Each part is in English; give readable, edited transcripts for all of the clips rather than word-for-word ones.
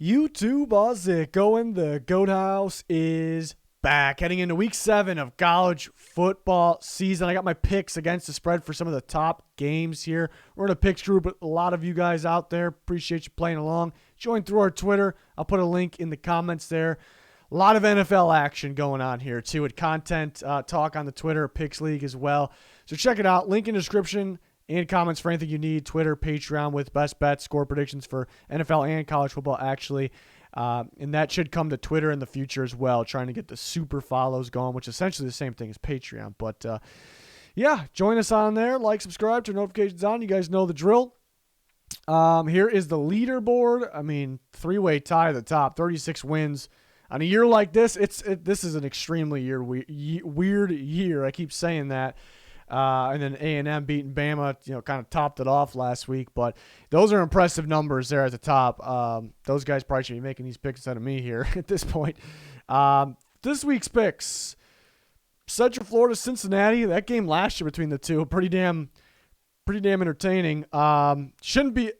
YouTube, how's it going? The Goat House is back. Heading into week 7 of college football season. I got my picks against the spread for some of the top games here. We're in a picks group with a lot of you guys out there. Appreciate you playing along. Join through our Twitter. I'll put a link in the comments there. A lot of NFL action going on here too, with content talk on the Twitter Picks League as well. So check it out. Link in the description and comments for anything you need. Twitter, Patreon with best bets, score predictions for NFL and college football actually. And that should come to Twitter in the future as well, trying to get the super follows going, which is essentially the same thing as Patreon. But yeah, join us on there. Like, subscribe, turn notifications on. You guys know the drill. Here is the leaderboard. I mean, three-way tie at the top, 36 wins. On a year like this, this is an extremely weird year. I keep saying that. And then A&M beating Bama, kind of topped it off last week. But those are impressive numbers there at the top. Those guys probably should be making these picks instead of me here at this point. This week's picks: Central Florida, Cincinnati. That game last year between the two, pretty damn entertaining. Shouldn't be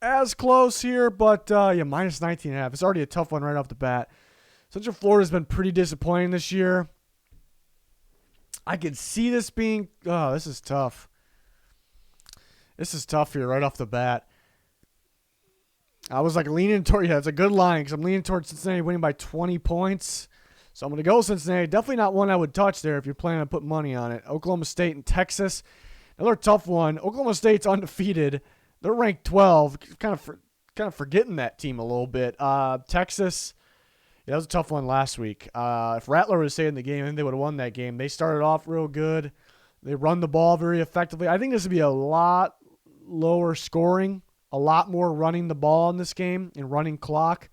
as close here, but minus 19.5. It's already a tough one right off the bat. Central Florida's been pretty disappointing this year. I could see this being, this is tough. This is tough here right off the bat. I was leaning toward, it's a good line because I'm leaning towards Cincinnati winning by 20 points. So I'm going to go Cincinnati. Definitely not one I would touch there if you're planning on putting money on it. Oklahoma State and Texas. Another tough one. Oklahoma State's undefeated. They're ranked 12. Kind of forgetting that team a little bit. Texas. Yeah, that was a tough one last week. If Rattler would have stayed in the game, I think they would have won that game. They started off real good. They run the ball very effectively. I think this would be a lot lower scoring, a lot more running the ball in this game and running clock.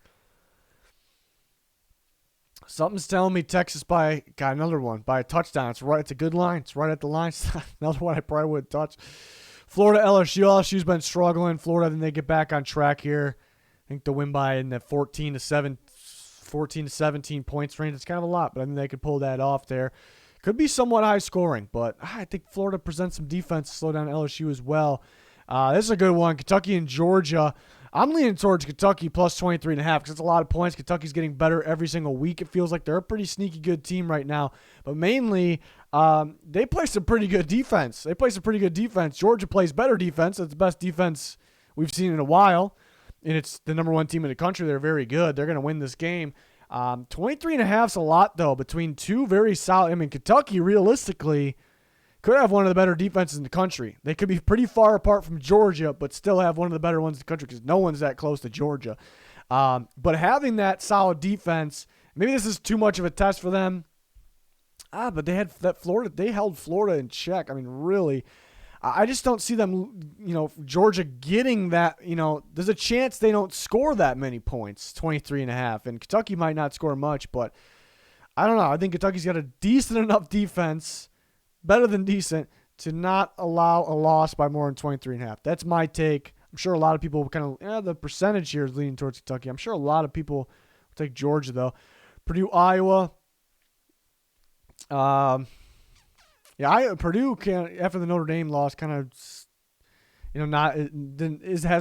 Something's telling me Texas got another one by a touchdown. It's a good line. It's right at the line. Another one I probably wouldn't touch. Florida, LSU. LSU's been struggling. Florida, then they get back on track here. I think they'll win by in the 14 to 17 points range. It's kind of a lot, but I think they could pull that off there. Could be somewhat high scoring, but I think Florida presents some defense to slow down LSU as well. This is a good one. Kentucky and Georgia. I'm leaning towards Kentucky plus 23.5 because it's a lot of points. Kentucky's getting better every single week. It feels like they're a pretty sneaky good team right now, but mainly they play some pretty good defense. Georgia plays better defense. It's the best defense we've seen in a while. And it's the number one team in the country. They're very good. They're going to win this game. 23.5 is a lot, though, between two very solid. I mean, Kentucky, realistically, could have one of the better defenses in the country. They could be pretty far apart from Georgia, but still have one of the better ones in the country because no one's that close to Georgia. But having that solid defense, maybe this is too much of a test for them. But they had that Florida. They held Florida in check. I mean, really. I just don't see them, Georgia getting that, there's a chance they don't score that many points, 23.5. And Kentucky might not score much, but I don't know. I think Kentucky's got a decent enough defense, better than decent, to not allow a loss by more than 23.5. That's my take. I'm sure a lot of people the percentage here is leaning towards Kentucky. I'm sure a lot of people will take Georgia, though. Purdue, Iowa. Purdue after the Notre Dame loss hasn't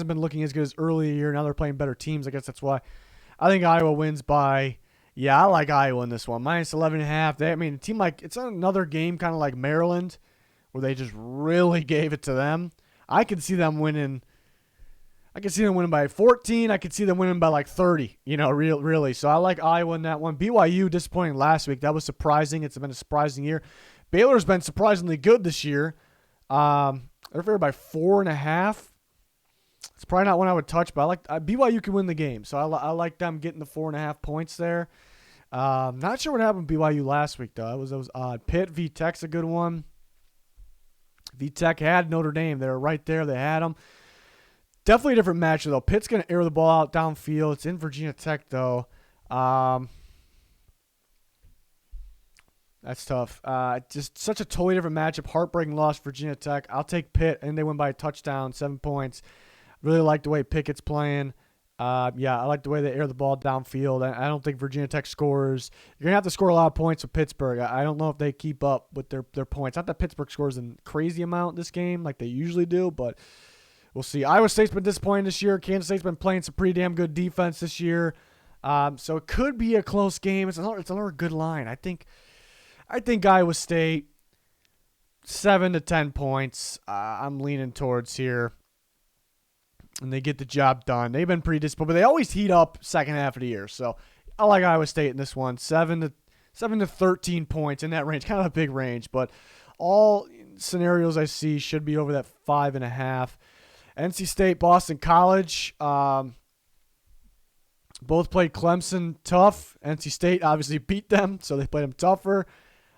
been looking as good as early in the year. Now they're playing better teams. I guess that's why. I think Iowa wins by. Yeah, I like Iowa in this one. Minus 11.5. A team it's another game kind of like Maryland, where they just really gave it to them. I could see them winning. I could see them winning by 14. I could see them winning by 30. Really. So I like Iowa in that one. BYU disappointing last week. That was surprising. It's been a surprising year. Baylor's been surprisingly good this year. They're favored by 4.5. It's probably not one I would touch, but I like BYU can win the game, so I like them getting the 4.5 points there. Not sure what happened with BYU last week though. That was odd. Pitt v Tech's a good one. V Tech had Notre Dame. They were right there. They had them. Definitely a different match though. Pitt's gonna air the ball out downfield. It's in Virginia Tech though. That's tough. Just such a totally different matchup. Heartbreaking loss for Virginia Tech. I'll take Pitt, and they win by a touchdown, 7 points. Really like the way Pickett's playing. I like the way they air the ball downfield. I don't think Virginia Tech scores. You're going to have to score a lot of points with Pittsburgh. I don't know if they keep up with their points. Not that Pittsburgh scores a crazy amount this game like they usually do, but we'll see. Iowa State's been disappointing this year. Kansas State's been playing some pretty damn good defense this year. So it could be a close game. It's another good line. I think Iowa State, 7 to 10 points. I'm leaning towards here. And they get the job done. They've been pretty disappointed, but they always heat up second half of the year. So I like Iowa State in this one. 7 to 13 points in that range. Kind of a big range, but all scenarios I see should be over that 5.5. NC State, Boston College. Both played Clemson tough. NC State obviously beat them, so they played them tougher.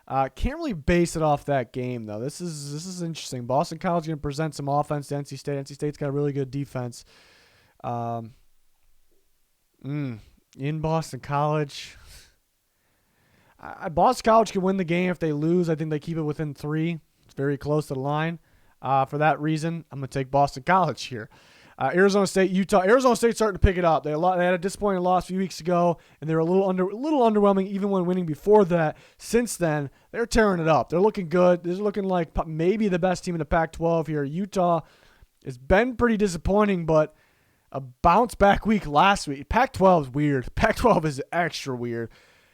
Can't really base it off that game, though. This is interesting. Boston College going to present some offense to NC State. NC State's got a really good defense. In Boston College. Boston College can win the game. If they lose, I think they keep it within 3. It's very close to the line. For that reason, I'm going to take Boston College here. Arizona State, Utah. Arizona State's starting to pick it up. They had a disappointing loss a few weeks ago, and they were a little underwhelming even when winning before that. Since then, they're tearing it up. They're looking good. They're looking like maybe the best team in the Pac-12 here. Utah has been pretty disappointing, but a bounce-back week last week. Pac-12 is weird. Pac-12 is extra weird.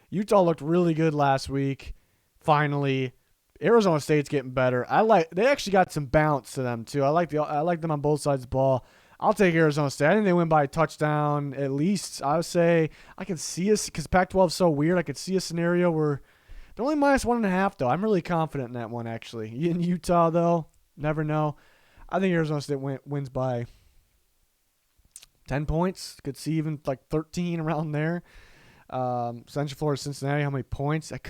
Utah looked really good last week, finally. Arizona State's getting better. They actually got some bounce to them too. I like them on both sides of the ball. I'll take Arizona State. I think they win by a touchdown at least. I would say I can see us because Pac-12 is so weird. I could see a scenario where they're only -1.5 though. I'm really confident in that one actually. In Utah though, never know. I think Arizona State wins by 10 points. Could see even like 13 around there. Central Florida, Cincinnati. How many points? That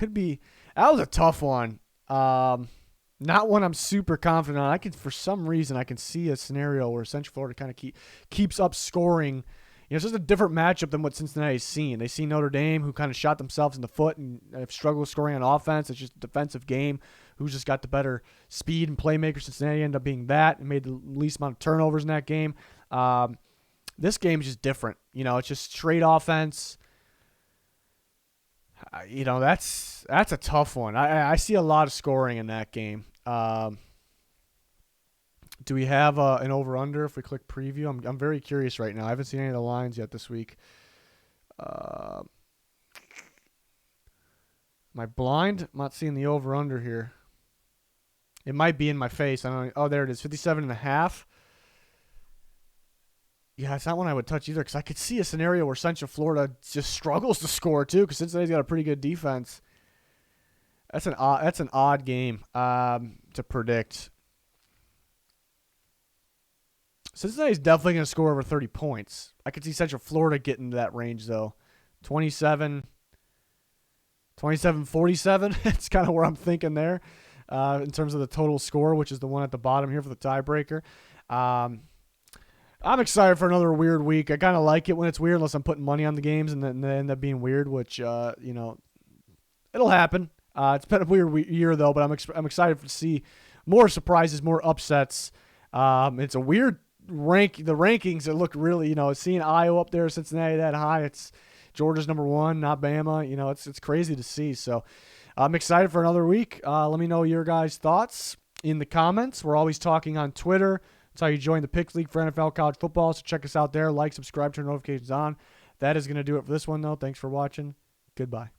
was a tough one. Not one I'm super confident on. For some reason, I can see a scenario where Central Florida kind of keeps up scoring. It's just a different matchup than what Cincinnati's seen. They see Notre Dame, who kind of shot themselves in the foot and have struggled scoring on offense. It's just a defensive game. Who's just got the better speed and playmaker? Cincinnati ended up being that and made the least amount of turnovers in that game. This game is just different. It's just straight offense. That's a tough one. I see a lot of scoring in that game. Do we have an over/under if we click preview? I'm very curious right now. I haven't seen any of the lines yet this week. My blind? I'm not seeing the over/under here. It might be in my face. I don't know. Oh, there it is. 57.5. Yeah, it's not one I would touch either because I could see a scenario where Central Florida just struggles to score too because Cincinnati's got a pretty good defense. That's an odd game to predict. Cincinnati's definitely going to score over 30 points. I could see Central Florida getting to that range though. 27-47. It's kind of where I'm thinking there in terms of the total score, which is the one at the bottom here for the tiebreaker. I'm excited for another weird week. I kind of like it when it's weird unless I'm putting money on the games and then they end up being weird, which, it'll happen. It's been a weird year, though, but I'm excited to see more surprises, more upsets. It's a weird the rankings that look really, seeing Iowa up there, Cincinnati that high. It's Georgia's number 1, not Bama. It's crazy to see. So I'm excited for another week. Let me know your guys' thoughts in the comments. We're always talking on Twitter. That's how you join the Picks League for NFL college football. So check us out there. Like, subscribe, turn notifications on. That is going to do it for this one, though. Thanks for watching. Goodbye.